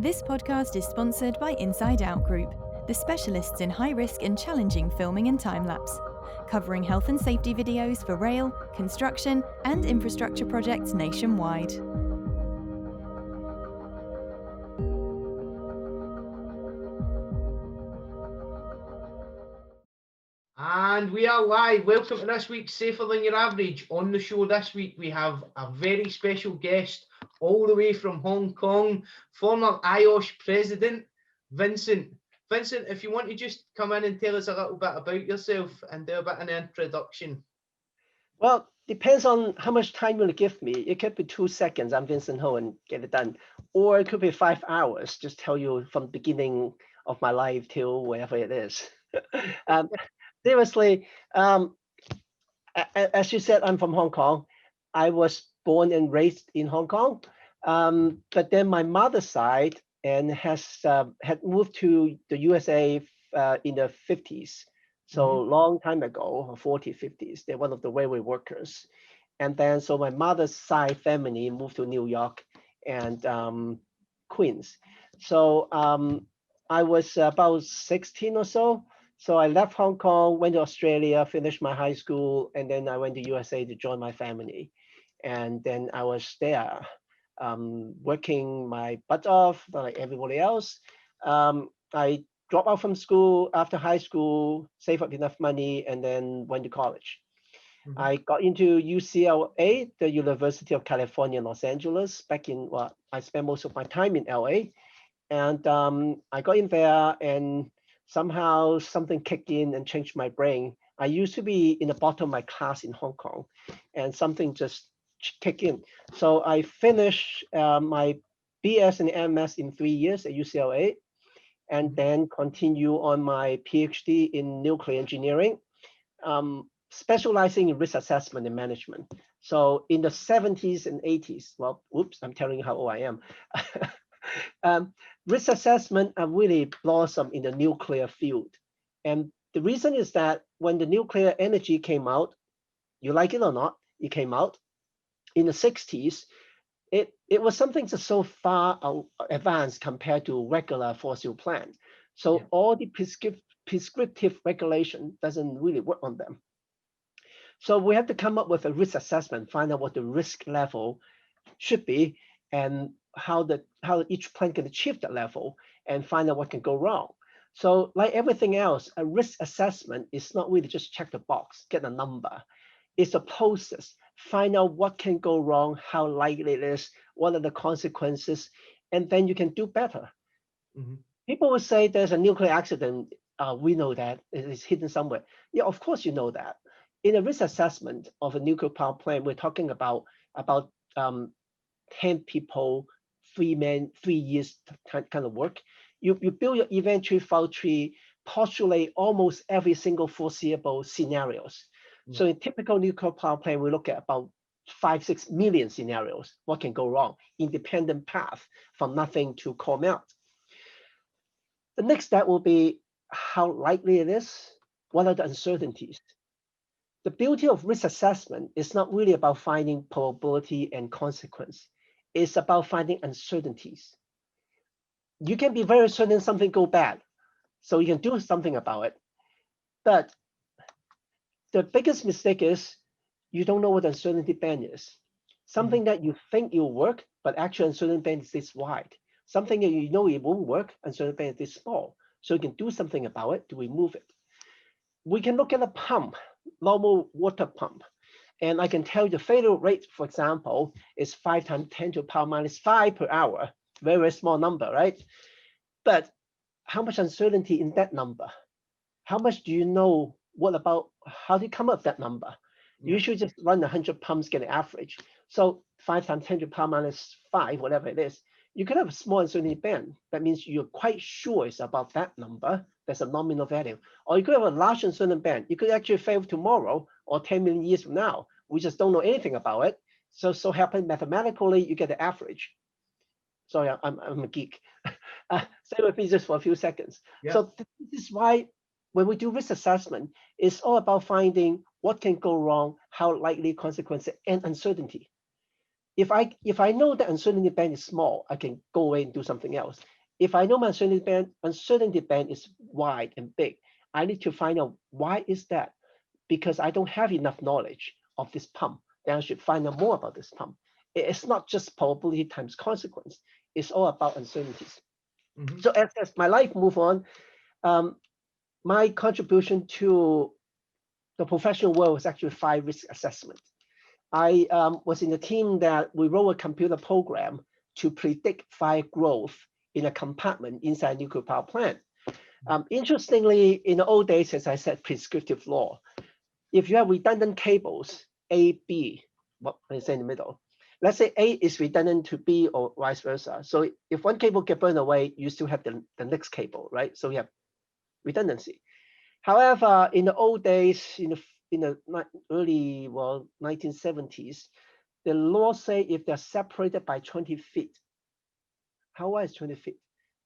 This podcast is sponsored by Inside Out Group, the specialists in high-risk and challenging filming and time-lapse, covering health and safety videos for rail, construction, and infrastructure projects nationwide. And we are live. Welcome to this week's Safer Than Your Average. On the show this week, we have a very special guest all the way from Hong Kong, former IOSH president, Vincent. Vincent, if you want to just come in and tell us a little bit about yourself and do a bit of an introduction. Well, depends on how much time you will give me. It could be 2 seconds, I'm Vincent Ho, and get it done. Or it could be 5 hours, just tell you from the beginning of my life till wherever it is. Seriously, as you said, I'm from Hong Kong. I was born and raised in Hong Kong. But then my mother's side and had moved to the USA in the 50s. So long time ago, 40s, 50s, they're one of the railway workers. And then, so my mother's side family moved to New York and Queens. So I was about 16 or so. So I left Hong Kong, went to Australia, finished my high school, and then I went to USA to join my family. And then I was there working my butt off like everybody else. I dropped out from school after high school, saved up enough money, and then went to college. I got into UCLA, the University of California, Los Angeles, back in, well, I spent most of my time in LA. And I got in there and somehow something kicked in and changed my brain. I used to be in the bottom of my class in Hong Kong and something just kicked in. So I finished my BS and MS in 3 years at UCLA and then continue on my PhD in nuclear engineering, specializing in risk assessment and management. So in the 70s and 80s, well, oops, I'm telling you how old I am. Risk assessment really blossomed in the nuclear field. And the reason is that when the nuclear energy came out, you like it or not, it came out in the 60s, it was something that's so far advanced compared to regular fossil plant. So all the prescriptive regulation doesn't really work on them. So we have to come up with a risk assessment, find out what the risk level should be and how each plant can achieve that level and find out what can go wrong. So like everything else, a risk assessment is not really just check the box, get a number. It's a process, find out what can go wrong, how likely it is, what are the consequences, and then you can do better. People will say there's a nuclear accident. We know that it is hidden somewhere. Yeah, of course you know that. In a risk assessment of a nuclear power plant, we're talking about 10 people, 3 years kind of work. You build your eventual fault tree, postulate almost every single foreseeable scenarios. So in typical nuclear power plant, we look at about 5-6 million scenarios. What can go wrong? Independent path from nothing to core melt. The next step will be how likely it is. What are the uncertainties? The beauty of risk assessment is not really about finding probability and consequence. It's about finding uncertainties. You can be very certain something go bad, so you can do something about it. But the biggest mistake is you don't know what the uncertainty band is. Something that you think will work, but actually uncertainty band is this wide. Something that you know it won't work, uncertainty band is this small. So you can do something about it to remove it. We can look at a pump, normal water pump. And I can tell you the failure rate, for example, is 5 times 10 to the power minus 5 per hour. Very, very small number, right? But how much uncertainty in that number? How much do you know? What about, how do you come up with that number? You usually just run 100 pumps, get an average. So 5 times 10 to the power minus 5, whatever it is, you could have a small uncertainty band. That means you're quite sure it's about that number. That's a nominal value. Or you could have a large uncertainty band. You could actually fail tomorrow or 10 million years from now. We just don't know anything about it. So happen mathematically, you get the average. Sorry, I'm a geek. Stay with me just for a few seconds. So this is why when we do risk assessment, it's all about finding what can go wrong, how likely consequences, and uncertainty. if I know the uncertainty band is small, I can go away and do something else. If I know my uncertainty band is wide and big, I need to find out why is that? Because I don't have enough knowledge of this pump, then I should find out more about this pump. It's not just probability times consequence. It's all about uncertainties. Mhm. So as my life move on, my contribution to the professional world was actually fire risk assessment. I was in a team that we wrote a computer program to predict fire growth in a compartment inside a nuclear power plant. Interestingly, in the old days, as I said, prescriptive law, if you have redundant cables, A, B, what is in the middle? Let's say A is redundant to B or vice versa. So if one cable get burned away, you still have the next cable, right? So you have redundancy. However, in the old days, in the early 1970s, the law say if they're separated by 20 feet, how wide is 20 feet?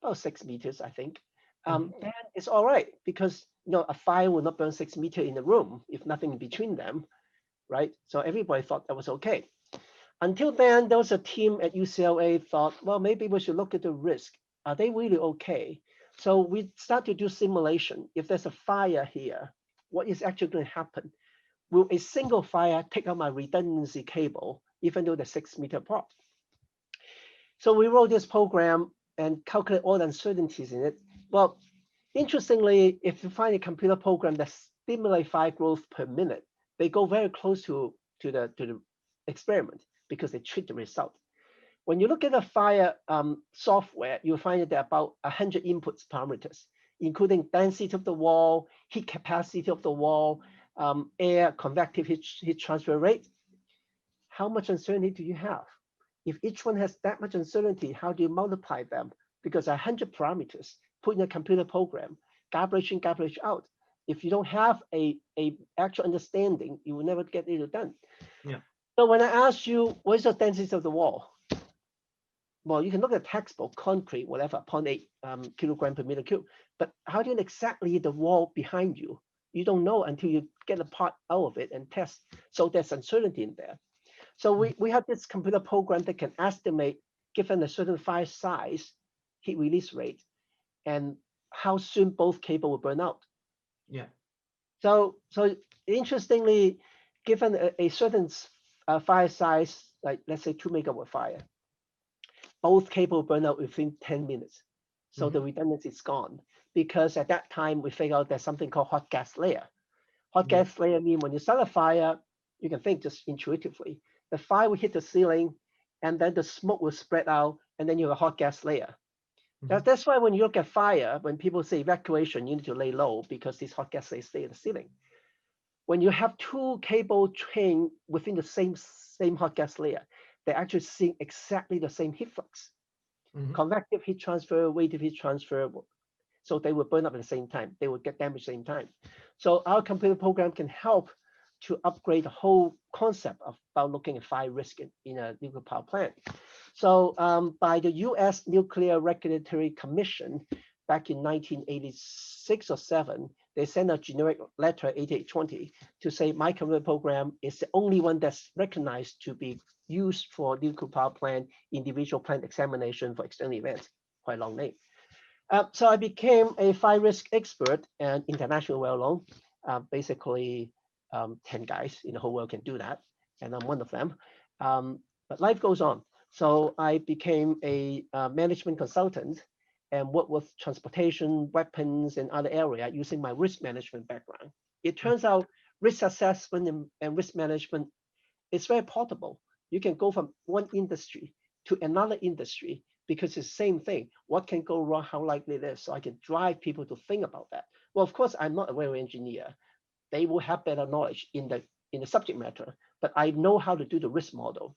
About 6 meters, I think. Then it's all right because a fire will not burn 6 meters in the room if nothing in between them, right? So everybody thought that was okay. Until then, there was a team at UCLA thought, well, maybe we should look at the risk. Are they really okay? So we start to do simulation. If there's a fire here, what is actually going to happen? Will a single fire take out my redundancy cable, even though they're 6 meters apart? So we wrote this program and calculate all the uncertainties in it. Well, interestingly, if you find a computer program that stimulates fire growth per minute, they go very close to the experiment because they treat the result. When you look at the fire software, you'll find that there are about 100 input parameters, including density of the wall, heat capacity of the wall, air, convective heat transfer rate. How much uncertainty do you have? If each one has that much uncertainty, how do you multiply them? Because 100 parameters put in a computer program, garbage in, garbage out. If you don't have a actual understanding, you will never get it done. Yeah. So when I ask you, what is the density of the wall? Well, you can look at textbook, concrete, whatever, 0.8 kilogram per meter cube. But how do you know exactly the wall behind you? You don't know until you get a part out of it and test. So there's uncertainty in there. So we have this computer program that can estimate, given a certain fire size, heat release rate, and how soon both cable will burn out. Yeah. So interestingly, given a certain fire size, like let's say 2 megawatt fire, both cable burn out within 10 minutes. So the redundancy is gone because at that time we figured out there's something called hot gas layer. Hot gas layer means when you start a fire, you can think just intuitively. The fire will hit the ceiling and then the smoke will spread out and then you have a hot gas layer. That's why when you look at fire, when people say evacuation, you need to lay low because these hot gas layers stay in the ceiling. When you have two cable chain within the same hot gas layer, they're actually seeing exactly the same heat flux. Convective heat transfer, radiative heat transfer. So they will burn up at the same time. They will get damaged at the same time. So our computer program can help to upgrade the whole concept about looking at fire risk in a nuclear power plant. So by the US Nuclear Regulatory Commission back in 1986 or 7, they sent a generic letter 8820 to say my computer program is the only one that's recognized to be used for nuclear power plant individual plant examination for external events. Quite a long name. So I became a fire risk expert and internationally well known. Basically, 10 guys in the whole world can do that, and I'm one of them. But life goes on. So I became a management consultant and worked with transportation, weapons, and other area using my risk management background. It turns out risk assessment and risk management is very portable. You can go from one industry to another industry because it's the same thing. What can go wrong? How likely it is? So I can drive people to think about that. Well, of course, I'm not a railway engineer. They will have better knowledge in the subject matter, but I know how to do the risk model.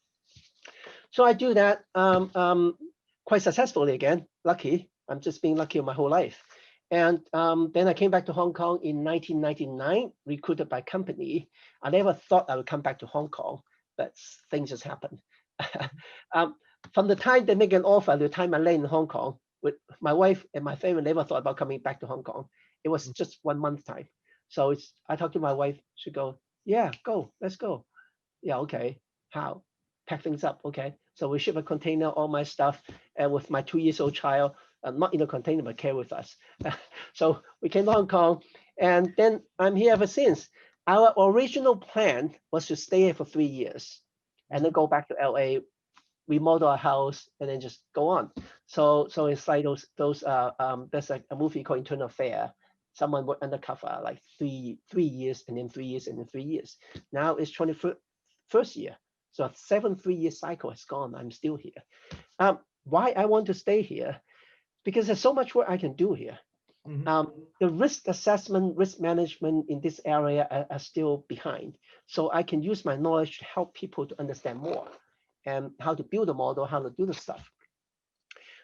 So I do that quite successfully again. Lucky. I'm just being lucky my whole life. And then I came back to Hong Kong in 1999, recruited by company. I never thought I would come back to Hong Kong, but things just happened. From the time they make an offer to the time I land in Hong Kong, with my wife and my family never thought about coming back to Hong Kong. It was just 1 month time. So I talked to my wife. She go, yeah, go, let's go. Yeah, okay. How? pack things up. Okay, so we ship a container, all my stuff, and with my 2-year-old child, not in a container, but carry with us. So we came to Hong Kong, and then I'm here ever since. Our original plan was to stay here for 3 years, and then go back to LA, remodel our house, and then just go on. So it's like there's a movie called Internal Affair. Someone worked undercover like three years, and then 3 years, and then 3 years. Now it's 21st year. So a 3-year cycle has gone. I'm still here. Why I want to stay here? Because there's so much work I can do here. The risk assessment, risk management in this area are still behind. So I can use my knowledge to help people to understand more and how to build a model, how to do the stuff.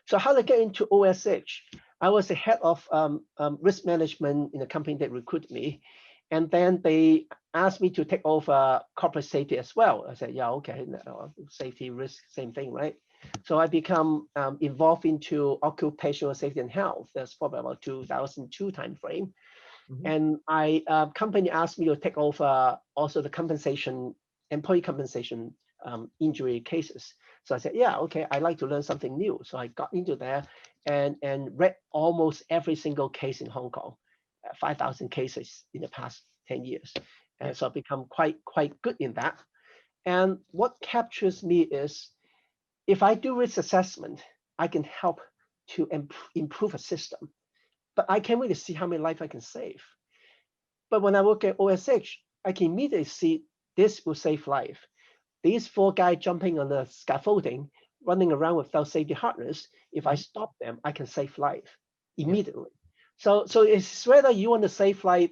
So how to get into OSH? I was the head of risk management in a company that recruited me. And then they asked me to take over corporate safety as well. I said, yeah, okay, safety, risk, same thing, right? So I become involved into occupational safety and health. That's probably about 2002 timeframe. And company asked me to take over also the compensation, employee compensation injury cases. So I said, yeah, okay, I'd like to learn something new. So I got into there and read almost every single case in Hong Kong, 5,000 cases in the past 10 years. And so I've become quite good in that. And what captures me is, if I do risk assessment, I can help to improve a system, but I can't really see how many lives I can save. But when I work at OSH, I can immediately see this will save life. These 4 guys jumping on the scaffolding, running around without safety harness, if I stop them, I can save life immediately. So it's whether you want to save life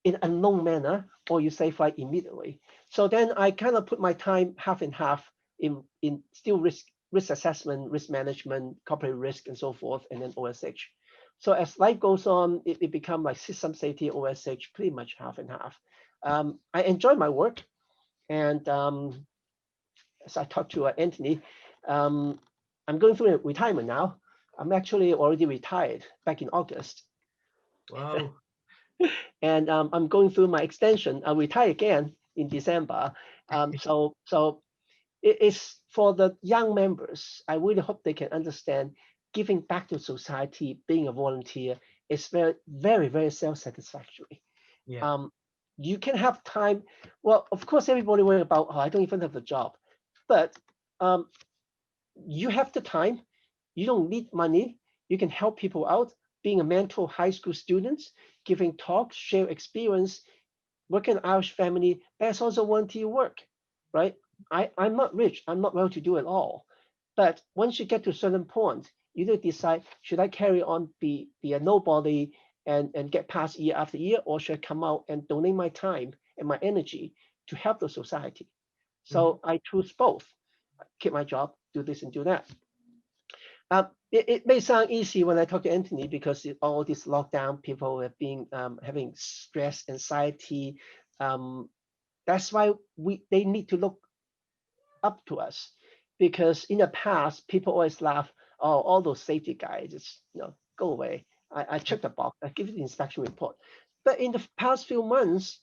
in a unknown manner or you save life immediately. So then I kind of put my time half and half in still risk assessment, risk management, corporate risk, and so forth, and then OSH. So as life goes on, it becomes like system safety, OSH, pretty much half and half. I enjoy my work, and as I talked to Anthony, I'm going through a retirement now. I'm actually already retired back in August. Wow. And I'm going through my extension. I'll retire again in December. So it is for the young members. I really hope they can understand giving back to society, being a volunteer is very, very, very self-satisfactory. You can have time. Well, of course, everybody worry about, oh, I don't even have a job. But you have the time. You don't need money. You can help people out. Being a mentor of high school students, giving talks, share experience, working in Irish family, that's also volunteer work, right? I'm not rich. I'm not well-to-do at all. But once you get to a certain point, you need to decide, should I carry on, be a nobody and get past year after year, or should I come out and donate my time and my energy to help the society? So I choose both. Keep my job, do this and do that. It may sound easy when I talk to Anthony, because all this lockdown, people have been having stress, anxiety. That's why they need to look up to us, because in the past, people always laugh, oh, all those safety guys, just go away. I check the box, I give you the inspection report. But in the past few months,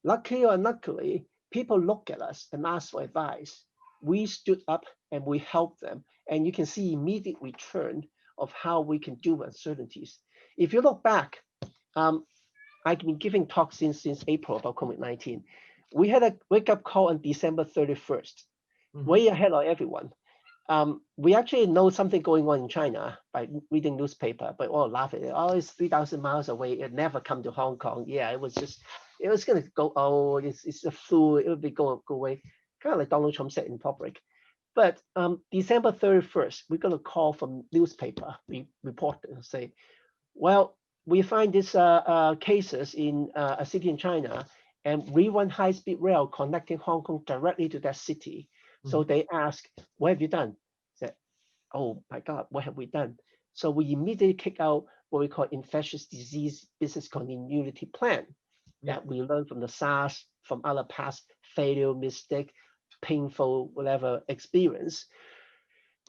luckily or unluckily, people look at us and ask for advice. We stood up and we helped them. And you can see immediate return of how we can deal with uncertainties. If you look back, I've been giving talks since April about COVID-19. We had a wake-up call on December 31st, way ahead of everyone. We actually know something going on in China by reading newspaper, but all laugh at it. Oh, it's 3,000 miles away. It never come to Hong Kong. Yeah, it was going to go, oh, it's a flu. It would be go away. Kind of like Donald Trump said in public. But December 31st, we got a call from newspaper reporter and say, well, we find these cases in a city in China, and we run high-speed rail connecting Hong Kong directly to that city. So they ask, what have you done? I said, oh my God, what have we done? So we immediately kick out what we call infectious disease business continuity plan that we learned from the SARS, from other past failure, mistake, painful, whatever experience.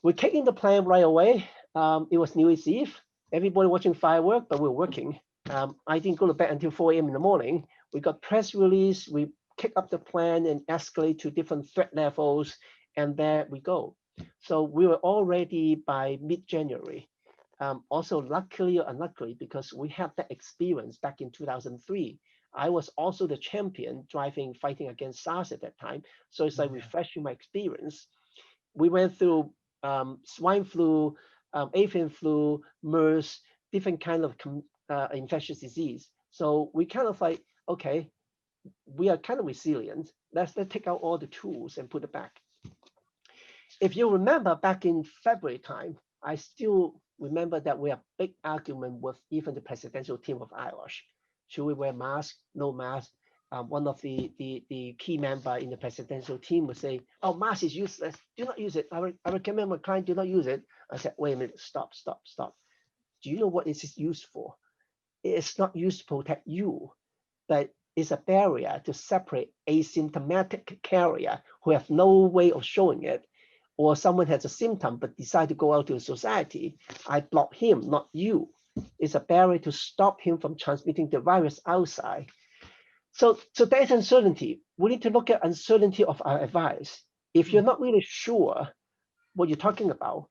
We're kicking the plan right away. It was New Year's Eve. Everybody watching fireworks, but we're working. I didn't go to bed until 4 a.m. in the morning. We got press release. We kick up the plan and escalate to different threat levels. and there we go. So we were all ready by mid-January. Also, luckily or unluckily, because we had that experience back in 2003, I was also the champion fighting against SARS at that time. So it's like refreshing my experience. We went through swine flu, avian flu, MERS, different kind of infectious disease. So we kind of like, okay, we are kind of resilient. Let's take out all the tools and put it back. If you remember back in February time, I still remember that we had a big argument with even the presidential team of IOSH. Should we wear masks? No mask? One of the key member in the presidential team would say, "Oh, mask is useless. Do not use it. I recommend my client do not use it." I said, "Wait a minute. Stop. Do you know what it is used for? It's not used to protect you, but it's a barrier to separate asymptomatic carrier who have no way of showing it, or someone has a symptom but decide to go out to society. I block him, not you. It's a barrier to stop him from transmitting the virus outside." So there's uncertainty. We need to look at uncertainty of our advice. If you're not really sure what you're talking about,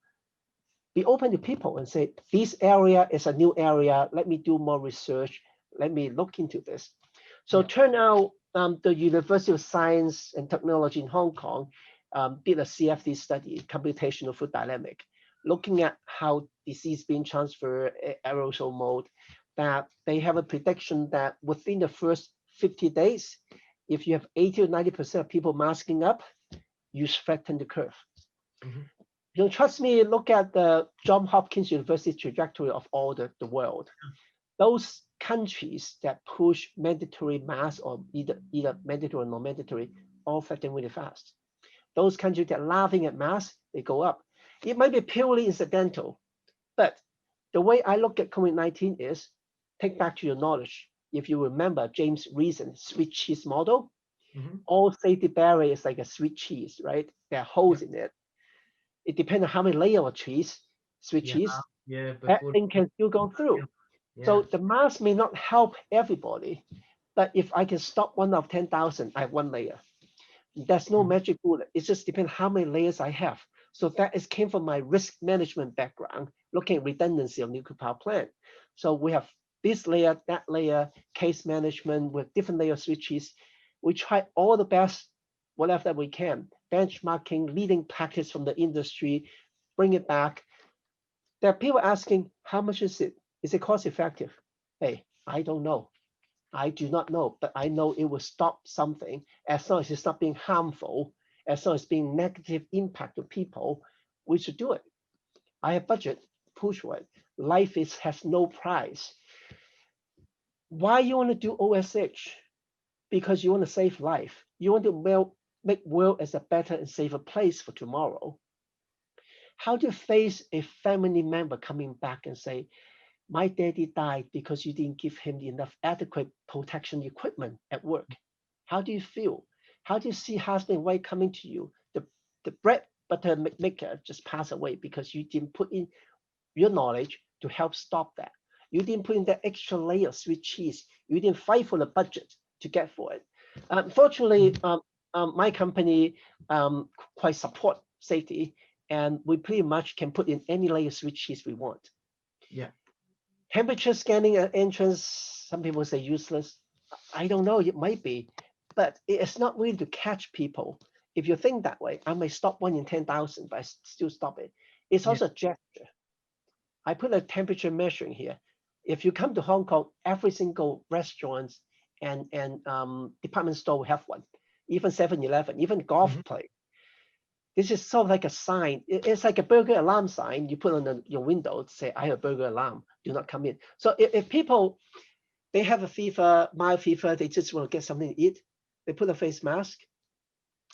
be open to people and say, this area is a new area. Let me do more research. Let me look into this. So turn out the University of Science and Technology in Hong Kong did a CFD study, computational fluid dynamic, looking at how disease being transferred aerosol mode, that they have a prediction that within the first 50 days, if you have 80 or 90% of people masking up, you flatten the curve. You don't trust me, look at the Johns Hopkins University trajectory of all the world. Those countries that push mandatory masks or either mandatory or non-mandatory, all flatten really fast. Those countries that are laughing at masks, they go up. It might be purely incidental, but the way I look at COVID-19 is, take back to your knowledge. If you remember James Reason sweet cheese model, all safety barrier is like a sweet cheese, right? There are holes in it. It depends on how many layers of cheese, sweet cheese, that thing can still go through. So the mask may not help everybody, but if I can stop 1 out of 10,000, I have 1 layer. There's no magic bullet. It just depends how many layers I have. So that came from my risk management background, looking at redundancy of nuclear power plant. So we have this layer, that layer, case management with different layers of switches. We try all the best, whatever that we can, benchmarking, leading practice from the industry, bring it back. There are people asking, how much is it? Is it cost effective? Hey, I don't know. I do not know, but I know it will stop something as long as it's not being harmful, as long as it's being negative impact to people, we should do it. I have budget, push for it. Life has no price. Why you want to do OSH? Because you want to save life. You want to make world as a better and safer place for tomorrow. How do you face a family member coming back and say, my daddy died because you didn't give him enough adequate protection equipment at work? How do you feel? How do you see husband and wife coming to you? The bread butter maker just passed away because you didn't put in your knowledge to help stop that. You didn't put in that extra layer of sweet cheese. You didn't fight for the budget to get for it. Fortunately, my company quite support safety, and we pretty much can put in any layer of sweet cheese we want. Temperature scanning at entrance, some people say useless. I don't know, it might be, but it's not really to catch people. If you think that way, I may stop 1 in 10,000, but I still stop it. It's also a gesture. I put a temperature measuring here. If you come to Hong Kong, every single restaurant and department store will have one, even 7-Eleven, even golf play. This is sort of like a sign. It's like a burger alarm sign you put on your window to say, I have a burger alarm, do not come in. So if people, they have a fever, mild fever, they just want to get something to eat, they put a face mask,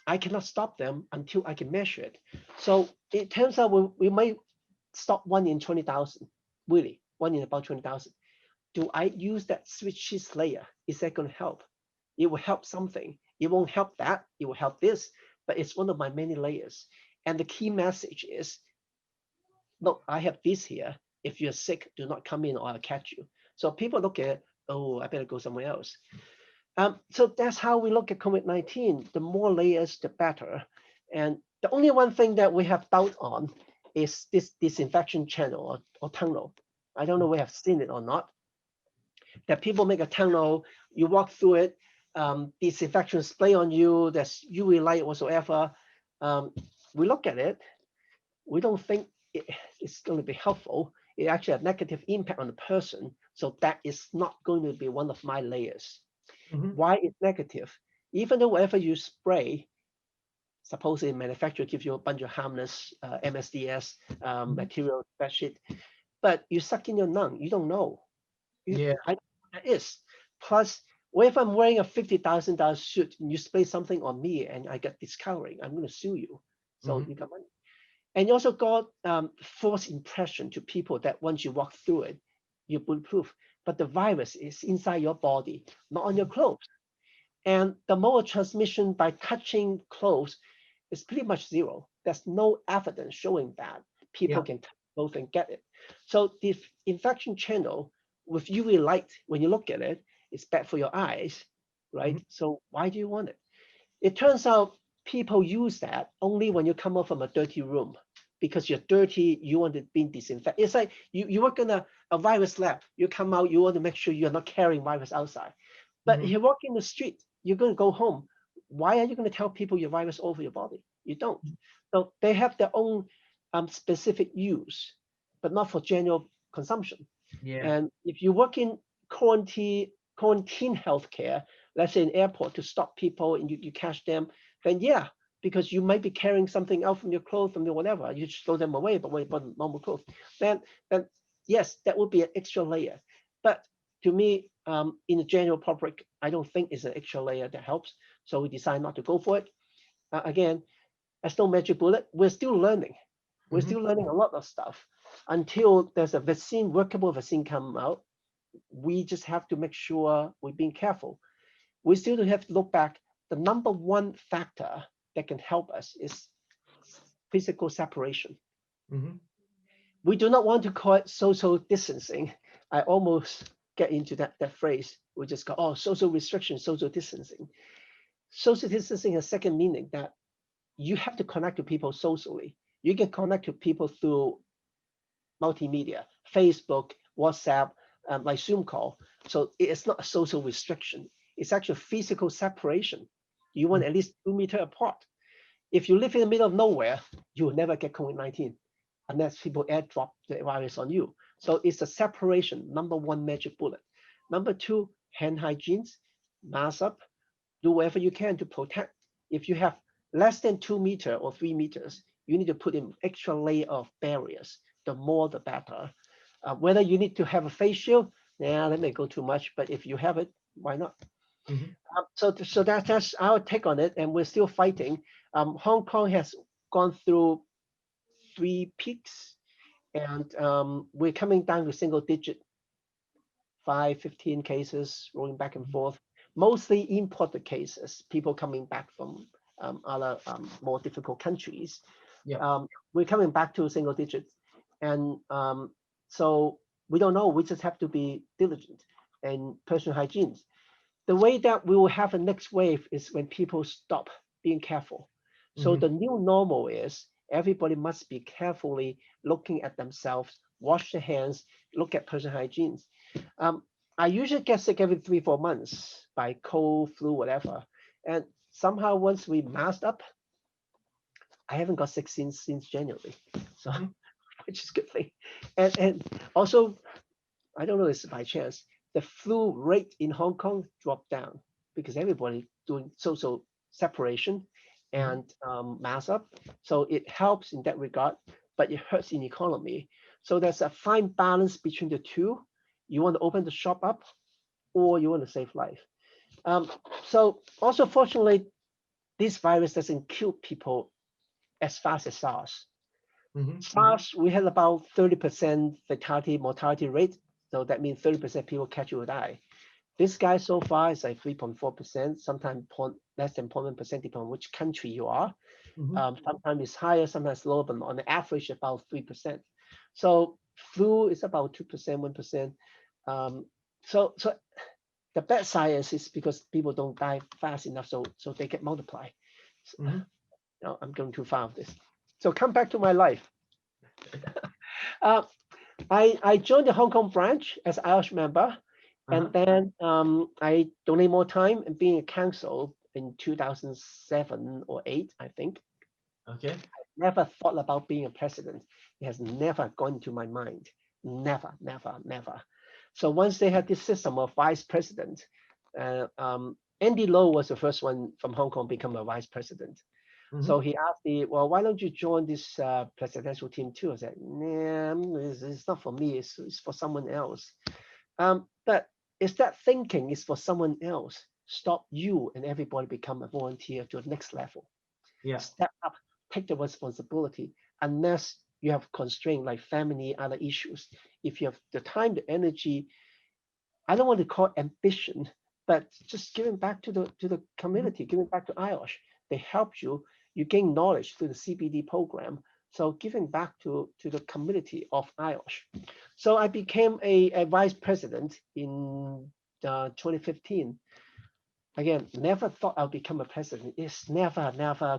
I cannot stop them until I can measure it. So it turns out we might stop 1 in 20,000, really, 1 in about 20,000. Do I use that sweet cheese layer? Is that going to help? It will help something. It won't help that, it will help this, but it's one of my many layers. And the key message is, look, I have this here. If you're sick, do not come in or I'll catch you. So people look at, oh, I better go somewhere else. So that's how we look at COVID-19. The more layers, the better. And The only one thing that we have doubt on is this disinfection channel or tunnel. I don't know if we have seen it or not. That people make a tunnel, you walk through it, disinfection spray on you, there's UV light whatsoever. We look at it, we don't think it's going to be helpful. It actually has a negative impact on the person. So that is not going to be one of my layers. Why is negative? Even though whatever you spray, supposedly manufacturer gives you a bunch of harmless MSDS material, that shit, but you suck in your lung, you don't know. I don't know what that is. Plus, what if I'm wearing a $50,000 suit and you spray something on me and I get discoloring? I'm going to sue you. So you got money. And you also got false impression to people that once you walk through it, you're bulletproof. But the virus is inside your body, not on your clothes. And the mode of transmission by touching clothes is pretty much zero. There's no evidence showing that people can touch clothes and get it. So the infection channel with UV light, when you look at it, it's bad for your eyes, right? So why do you want it? It turns out people use that only when you come out from a dirty room because you're dirty, you want to be disinfected. It's like you work in a virus lab, you come out, you want to make sure you're not carrying virus outside. But if you walk in the street, you're going to go home. Why are you going to tell people your virus over your body? You don't. So they have their own specific use, but not for general consumption. And if you work in quarantine healthcare, let's say an airport to stop people and you catch them, then because you might be carrying something out from your clothes, from your whatever, you just throw them away, but what about normal clothes? Then yes, that would be an extra layer. But to me, in the general public, I don't think it's an extra layer that helps. So we decide not to go for it. Again, there's no magic bullet. We're still learning. We're still learning a lot of stuff until there's a vaccine, workable vaccine come out. We just have to make sure we're being careful. We still have to look back. The number one factor that can help us is physical separation. We do not want to call it social distancing. I almost get into that phrase. We just go, oh, social restriction, social distancing. Social distancing has second meaning that you have to connect to people socially. You can connect to people through multimedia, Facebook, WhatsApp, like Zoom call. So it's not a social restriction. It's actually physical separation. You want at least 2 meters apart. If you live in the middle of nowhere, you will never get COVID-19 unless people airdrop the virus on you. So it's a separation, number one magic bullet. Number two, hand hygiene, mask up, do whatever you can to protect. If you have less than 2 meters or 3 meters, you need to put in extra layer of barriers. The more, the better. Whether you need to have a face shield, that may go too much, but if you have it, why not? So that's our take on it, and we're still fighting. Hong Kong has gone through 3 peaks, and we're coming down to single digit, 5, 15 cases rolling back and forth, mostly imported cases, people coming back from other more difficult countries. We're coming back to single digits. And so we don't know, we just have to be diligent and personal hygiene. The way that we will have a next wave is when people stop being careful. So the new normal is everybody must be carefully looking at themselves, wash their hands, look at personal hygiene. I usually get sick every 3-4 months by cold, flu, whatever. And somehow once we masked up, I haven't got sick since January. So which is a good thing. And also, I don't know if it's by chance, the flu rate in Hong Kong dropped down because everybody doing social separation and mask up. So it helps in that regard, but it hurts in economy. So there's a fine balance between the two. You want to open the shop up or you want to save life. So also, fortunately, this virus doesn't kill people as fast as SARS. SARS, we had about 30% fatality mortality rate. So that means 30% people catch it will die. This guy so far is like 3.4%, sometimes less than 0.1%, depending on which country you are. Sometimes it's higher, sometimes lower, but on the average, about 3%. So flu is about 2%, 1%. So the bad science is because people don't die fast enough, so they get multiplied. No, I'm going too far with this. So come back to my life. uh, I joined the Hong Kong branch as IOSH member, and then I donate more time and being a council in 2007 or 8, I think. Okay. Never thought about being a president. It has never gone to my mind. Never, never, never. So once they had this system of vice president, Andy Lowe was the first one from Hong Kong become a vice president. So he asked me, well, why don't you join this presidential team too? I said, nah, it's not for me. It's for someone else. But is that thinking is for someone else stop you and everybody become a volunteer to the next level? Yeah. Step up, take the responsibility, unless you have constraint like family, other issues. If you have the time, the energy, I don't want to call it ambition, but just giving back to the community, giving back to IOSH. They help you. You gain knowledge through the CBD program. So giving back to the community of IOSH. So I became a vice president in 2015. Again, never thought I'll become a president. It's never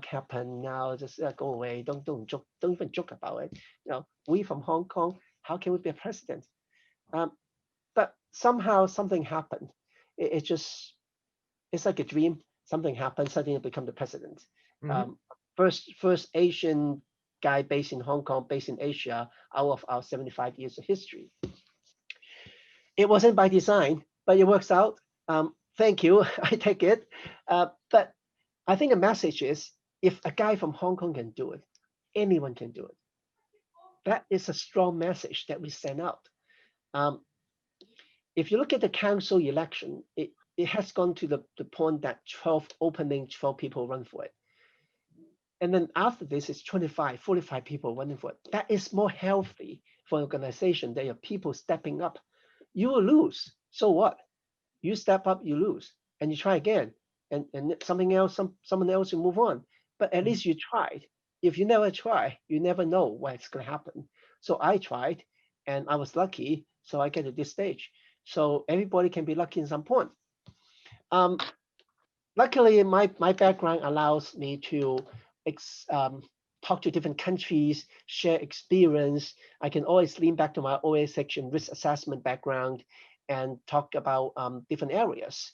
happened. Now just go away. Don't joke. Don't even joke about it. We from Hong Kong, how can we be a president? But somehow something happened. It's like a dream. Something happened. Suddenly I become the president. First Asian guy based in Hong Kong, based in Asia, out of our 75 years of history. It wasn't by design, but it works out. Thank you. I take it. But I think the message is, if a guy from Hong Kong can do it, anyone can do it. That is a strong message that we send out. If you look at the council election, it has gone to the point that 12 people run for it. And then after this, it's 25, 45 people running for it. That is more healthy for an organization. There are people stepping up. You will lose. So what? You step up, you lose, and you try again, and someone else will move on. But at least you tried. If you never try, you never know what's going to happen. So I tried, and I was lucky. So I get to this stage. So everybody can be lucky in some point. Luckily, my background allows me to talk to different countries, share experience. I can always lean back to my OSH and risk assessment background and talk about different areas.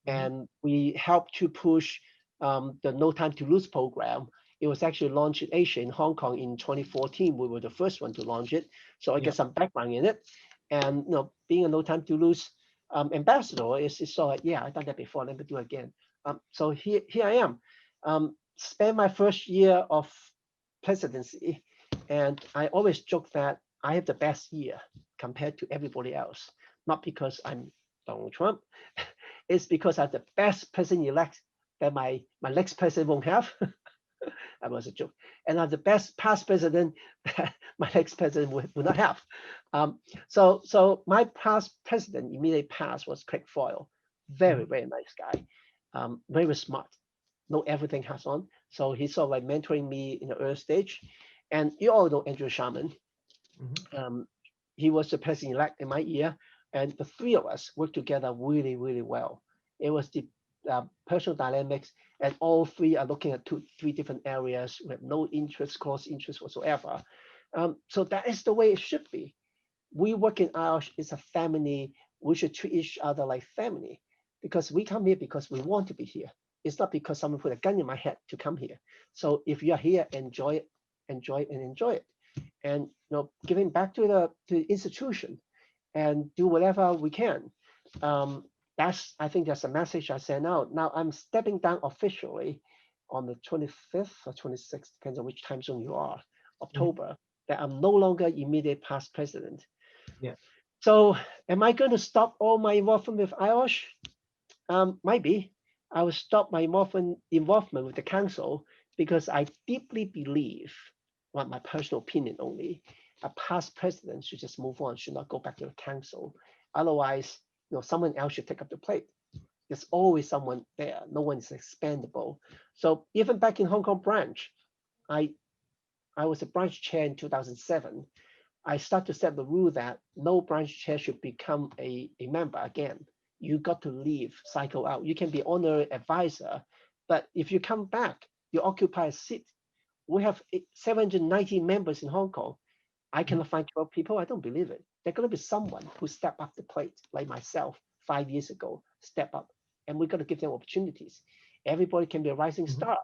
And we help to push the No Time to Lose program. It was actually launched in Asia, in Hong Kong in 2014. We were the first one to launch it. So I get some background in it. And being a No Time to Lose ambassador is sort of, I've done that before, let me do it again. So here I am. Spent my first year of presidency, and I always joke that I have the best year compared to everybody else. Not because I'm Donald Trump, it's because I have the best president-elect that my next president won't have. That was a joke. And I have the best past president that my next president will not have. So my past president, immediate past, was Craig Foyle. Very, very nice guy. Very smart. Know everything has on. So he's sort of like mentoring me in the early stage. And you all know Andrew Sharman. He was the president-elect in my year. And the three of us worked together really, really well. It was the personal dynamics, and all three are looking at three different areas with no cross interest whatsoever. So that is the way it should be. We work in IOSH, it's a family. We should treat each other like family, because we come here because we want to be here. It's not because someone put a gun in my head to come here. So if you're here, enjoy it. And giving back to the institution and do whatever we can. I think that's a message I send out. Now I'm stepping down officially on the 25th or 26th, depends on which time zone you are, October, that I'm no longer immediate past president. So am I going to stop all my involvement with IOSH? Might be. I will stop my involvement with the council because I deeply believe, well, my personal opinion only, a past president should just move on, should not go back to the council. Otherwise, someone else should take up the plate. There's always someone there. No one is expendable. So even back in Hong Kong branch, I was a branch chair in 2007. I started to set the rule that no branch chair should become a member again. You got to leave, cycle out. You can be honorary advisor, but if you come back, you occupy a seat We have 790 members in Hong Kong. I cannot find 12 people. I don't believe it. There's going to be someone who step up the plate, like myself 5 years ago, step up, and we're going to give them opportunities. Everybody can be a rising star.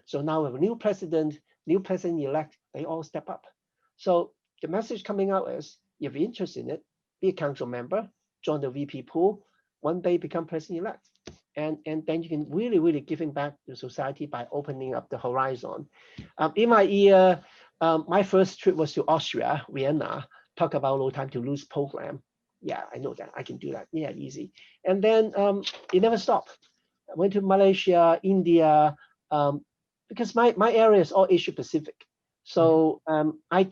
So now we have a new president-elect, they all step up. So the message coming out is, if you're interested in it, be a council member, join the VP pool, one day become president-elect. And then you can really, really giving back to society by opening up the horizon. In my year, my first trip was to Austria, Vienna, talk about low time to lose program. Yeah, I know that, I can do that, yeah, easy. And then it never stopped. I went to Malaysia, India, because my area is all Asia Pacific. So I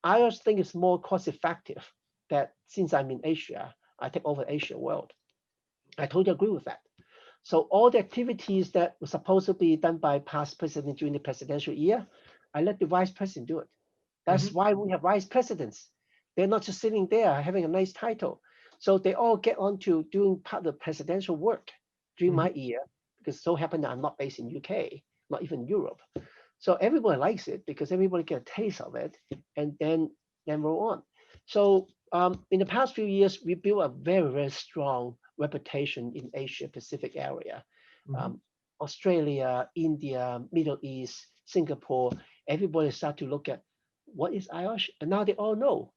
always think it's more cost effective that since I'm in Asia, I take over Asia world. I totally agree with that. So all the activities that were supposed to be done by past president during the presidential year, I let the vice president do it. That's why we have vice presidents. They're not just sitting there having a nice title. So they all get on to doing part of the presidential work during my year, because it so happened that I'm not based in UK, not even Europe. So everybody likes it because everybody get a taste of it, and then roll on. So in the past few years, we built a very, very strong reputation in Asia Pacific area. Australia, India, Middle East, Singapore, everybody start to look at what is IOSH, and now they all know.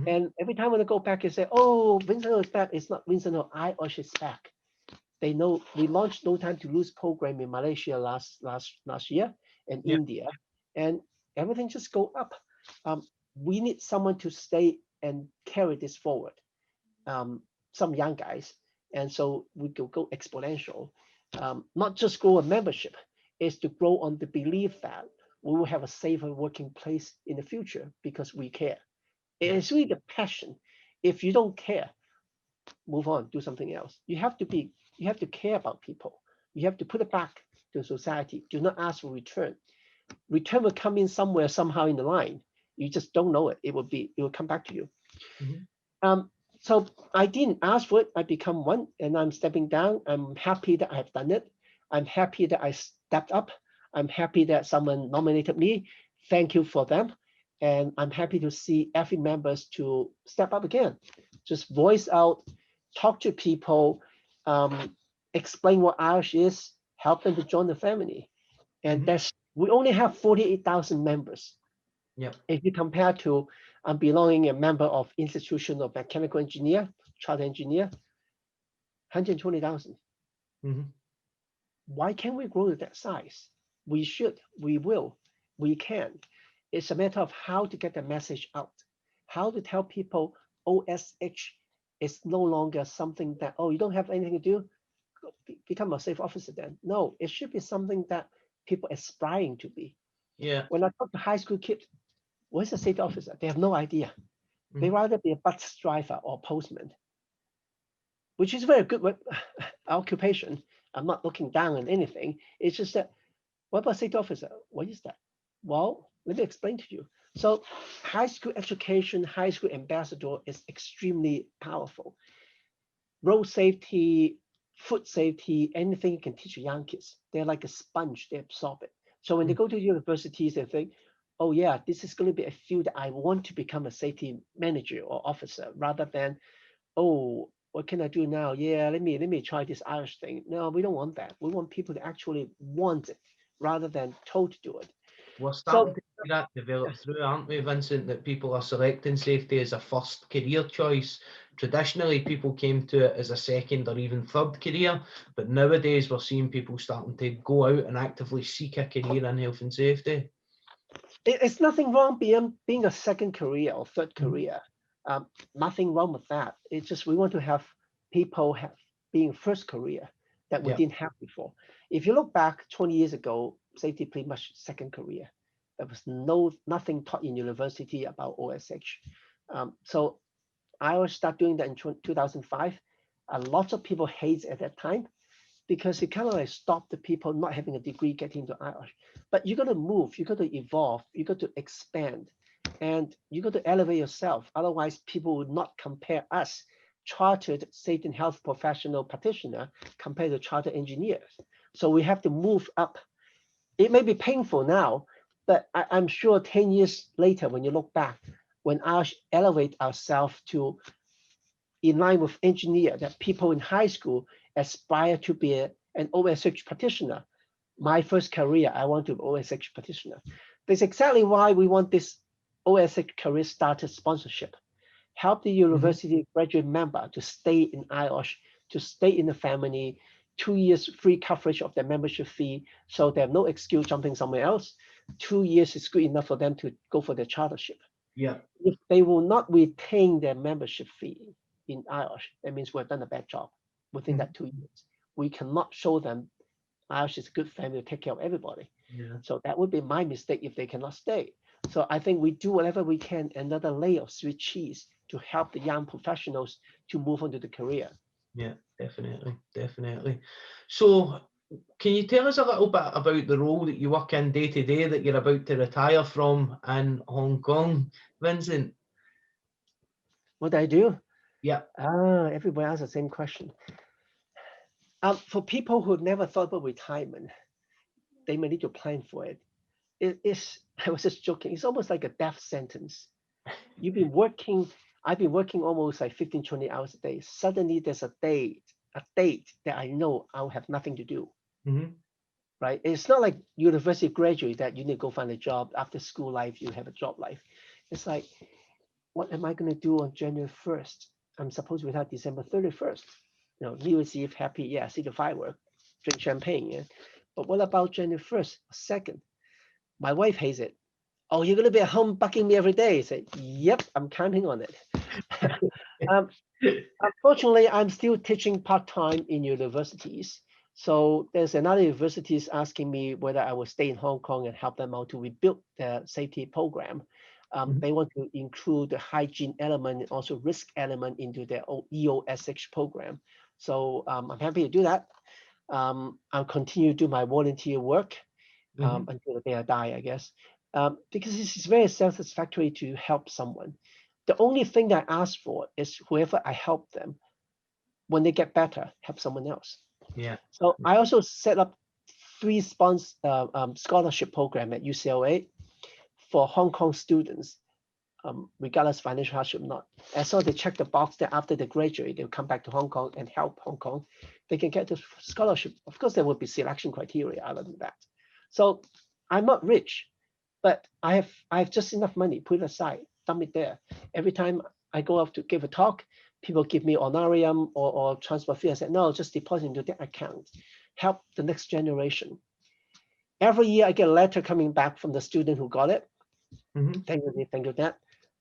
And every time when I go back and say, oh, Vincent Ho is back, it's not Vincent Ho, IOSH is back. They know we launched No Time to Lose program in Malaysia last year, and India, and everything just go up. We need someone to stay and carry this forward. Some young guys, and so we go exponential. Not just grow a membership, is to grow on the belief that we will have a safer working place in the future because we care. It's really the passion. If you don't care, move on, do something else. You have to care about people. You have to put it back to society. Do not ask for return. Return will come in somewhere, somehow in the line. You just don't know it. It will come back to you. So I didn't ask for it. I become one, and I'm stepping down. I'm happy that I have done it. I'm happy that I stepped up. I'm happy that someone nominated me. Thank you for them. And I'm happy to see every members to step up again. Just voice out, talk to people, explain what IOSH is, help them to join the family. And we only have 48,000 members. If you compare to belonging a member of institution of mechanical engineer, chartered engineer, 120,000. Why can't we grow to that size? We should, we will, we can. It's a matter of how to get the message out, how to tell people OSH is no longer something that, oh, you don't have anything to do, become a safe officer then. No, it should be something that people aspiring to be. When I talk to high school kids, what's a safety officer? They have no idea. They rather be a bus driver or postman, which is very good occupation. I'm not looking down on anything. It's just that, what about safety officer? What is that? Well, let me explain to you. So high school education, high school ambassador is extremely powerful. Road safety, food safety, anything you can teach young kids. They're like a sponge, they absorb it. So when they go to universities, they think, oh yeah, this is going to be a field that I want to become a safety manager or officer, rather than, oh, what can I do now? Yeah, let me try this IOSH thing. No, we don't want that. We want people to actually want it rather than told to do it. We're starting to see that develop through, aren't we, Vincent, that people are selecting safety as a first career choice. Traditionally, people came to it as a second or even third career, but nowadays we're seeing people starting to go out and actively seek a career in health and safety. It's nothing wrong being a second career or third career. Nothing wrong with that. It's just we want to have people being first career that we didn't have before. If you look back 20 years ago, safety pretty much second career. There was nothing taught in university about OSH. So I was start doing that in 2005. A lot of people hate at that time because it kind of like stopped the people not having a degree getting into IOSH. But you got to move, you got to evolve, you got to expand, and you got to elevate yourself. Otherwise, people would not compare us, chartered safety and health professional practitioner, compared to chartered engineers. So we have to move up It may be painful now, but I'm sure 10 years later, when you look back, when I elevate ourselves to in line with engineer, that people in high school aspire to be an OSH practitioner. My first career, I want to be OSH practitioner. That's exactly why we want this OSH career starter sponsorship. Help the university graduate member to stay in IOSH, to stay in the family, 2 years free coverage of their membership fee, so they have no excuse jumping somewhere else. 2 years is good enough for them to go for their chartership. Yeah. If they will not retain their membership fee in IOSH, that means we've done a bad job within that 2 years. We cannot show them IOSH is a good family to take care of everybody. Yeah. So that would be my mistake if they cannot stay. So I think we do whatever we can, another layer of sweet cheese to help the young professionals to move on to the career. Yeah, definitely, definitely. So can you tell us a little bit about the role that you work in day to day that you're about to retire from in Hong Kong, Vincent? What do I do? Yeah. Everybody asks the same question. For people who never thought about retirement, they may need to plan for it. I was just joking, it's almost like a death sentence. You've been working, I've been working almost like 15, 20 hours a day. Suddenly there's a date that I know I'll have nothing to do. Right? It's not like university graduate that you need to go find a job. After school life, you have a job life. It's like, what am I going to do on January 1st? I'm supposed to retire December 31st. New Year's Eve, happy, yeah, see the firework, drink champagne. Yeah. But what about January 1st, 2nd? My wife hates it. Oh, you're going to be at home bugging me every day. I say, yep, I'm counting on it. Unfortunately, I'm still teaching part-time in universities. So there's another universities asking me whether I will stay in Hong Kong and help them out to rebuild their safety program. They want to include the hygiene element and also risk element into their EOSH program. So I'm happy to do that. I'll continue to do my volunteer work until the day I die, I guess. Because it's very satisfactory to help someone. The only thing that I ask for is whoever I help them, when they get better, help someone else. Yeah. So I also set up 3 scholarship program at UCLA for Hong Kong students, regardless of financial hardship or not. And so they check the box that after they graduate, they'll come back to Hong Kong and help Hong Kong. They can get the scholarship. Of course, there will be selection criteria other than that. So I'm not rich, but I have just enough money, put it aside, dump it there. Every time I go out to give a talk, people give me honorarium or transfer fee. I said, no, just deposit into the account. Help the next generation. Every year I get a letter coming back from the student who got it. Thank you, that.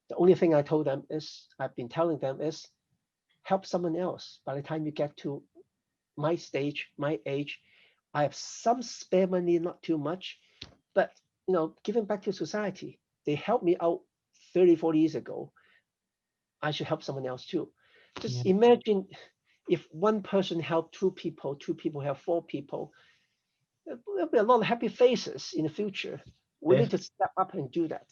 The only thing I told them is, I've been telling them is, help someone else. By the time you get to my stage, my age, I have some spare money, not too much, but giving back to society. They helped me out 30, 40 years ago. I should help someone else too. Just imagine if one person helped 2 people, 2 people help 4 people, there'll be a lot of happy faces in the future. We need to step up and do that.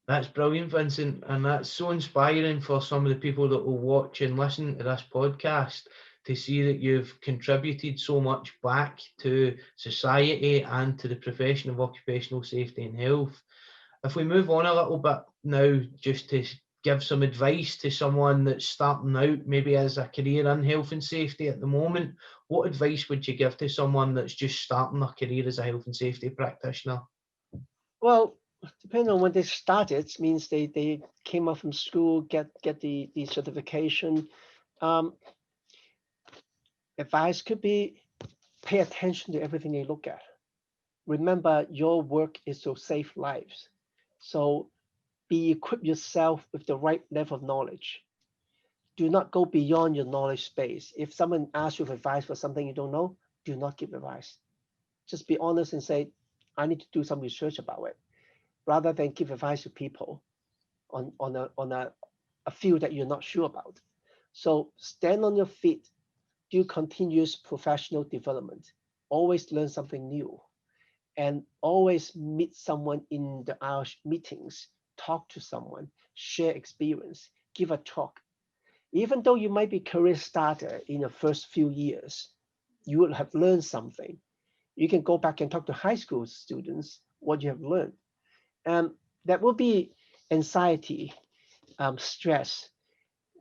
That's brilliant, Vincent, and that's so inspiring for some of the people that will watch and listen to this podcast to see that you've contributed so much back to society and to the profession of occupational safety and health. If we move on a little bit now, just to give some advice to someone that's starting out, maybe as a career in health and safety at the moment, what advice would you give to someone that's just starting their career as a health and safety practitioner? Well, depending on when they started, it means they came up from school, get the certification. Advice could be, pay attention to everything you look at. Remember, your work is to save lives. So equip yourself with the right level of knowledge. Do not go beyond your knowledge space. If someone asks you for advice for something you don't know, do not give advice. Just be honest and say, I need to do some research about it, rather than give advice to people on a field that you're not sure about. So stand on your feet, do continuous professional development, always learn something new, and always meet someone in the IOSH meetings, talk to someone, share experience, give a talk. Even though you might be career starter in the first few years, you will have learned something. You can go back and talk to high school students what you have learned. That will be anxiety, stress.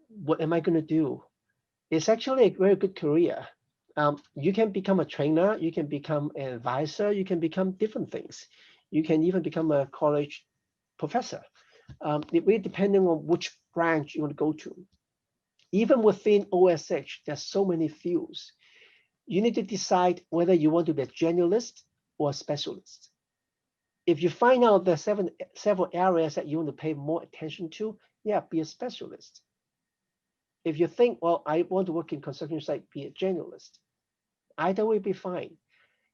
What am I going to do? It's actually a very good career. You can become a trainer, you can become an advisor, you can become different things. You can even become a college professor. It really depending on which branch you want to go to. Even within OSH, there's so many fields. You need to decide whether you want to be a generalist or a specialist. If you find out there's several areas that you want to pay more attention to, yeah, be a specialist. If you think, well, I want to work in construction site, be a generalist. Either way be fine.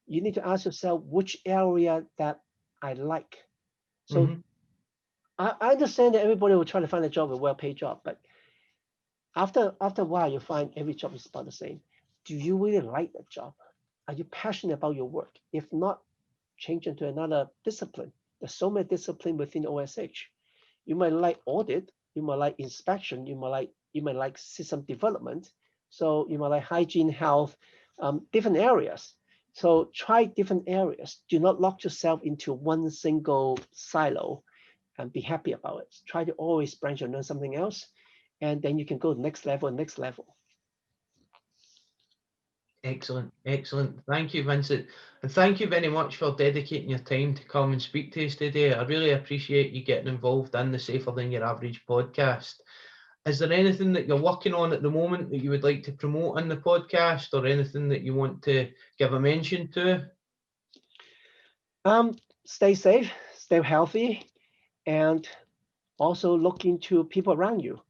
You need to ask yourself which area that I like. So I understand that everybody will try to find a job, a well-paid job, but after a while, you find every job is about the same. Do you really like that job? Are you passionate about your work? If not, change into another discipline. There's so many disciplines within OSH. You might like audit, you might like inspection, you might like system development. So you might like hygiene, health, different areas. So try different areas. Do not lock yourself into one single silo and be happy about it. Try to always branch and learn something else. And then you can go to next level. Excellent, excellent. Thank you, Vincent. And thank you very much for dedicating your time to come and speak to us today. I really appreciate you getting involved in the Safer Than Your Average podcast. Is there anything that you're working on at the moment that you would like to promote in the podcast, or anything that you want to give a mention to? Stay safe, stay healthy, and also look into people around you.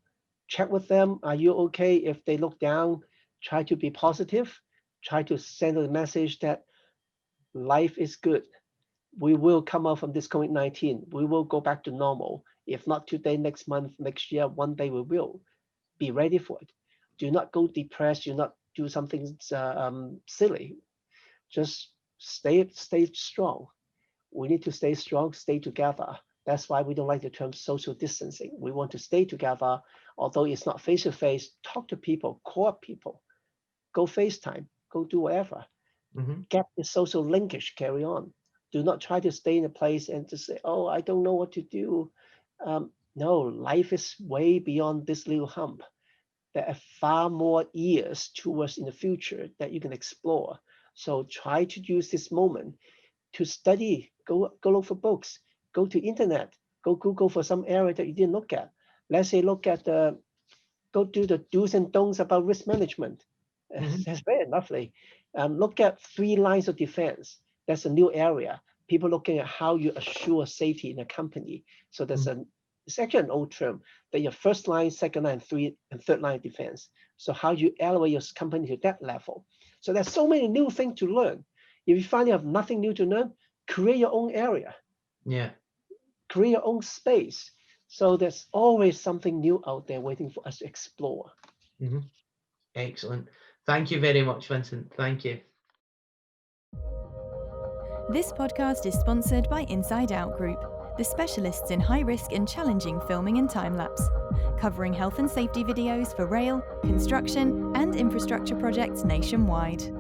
Check with them. Are you okay? If they look down, try to be positive. Try to send a message that life is good. We will come out from this COVID-19. We will go back to normal. If not today, next month, next year, one day we will. Be ready for it. Do not go depressed. Do not do something silly. Just stay strong. We need to stay strong, stay together. That's why we don't like the term social distancing. We want to stay together, although it's not face-to-face. Talk to people, call people, go FaceTime, go do whatever. Get the social linkage, carry on. Do not try to stay in a place and to say, oh, I don't know what to do. No, life is way beyond this little hump. There are far more years towards in the future that you can explore. So try to use this moment to study, go look for books, go to internet, go Google for some area that you didn't look at. Let's say go do the do's and don'ts about risk management. That's very lovely. Look at 3 lines of defense. That's a new area. People looking at how you assure safety in a company. So it's actually an old term that your first line, second line, third line of defense. So how you elevate your company to that level. So there's so many new things to learn. If you find you have nothing new to learn, create your own area. Yeah. Create your own space. So there's always something new out there waiting for us to explore. Excellent. Thank you very much, Vincent. Thank you. This podcast is sponsored by Inside Out Group, the specialists in high-risk and challenging filming and time-lapse, covering health and safety videos for rail, construction, and infrastructure projects nationwide.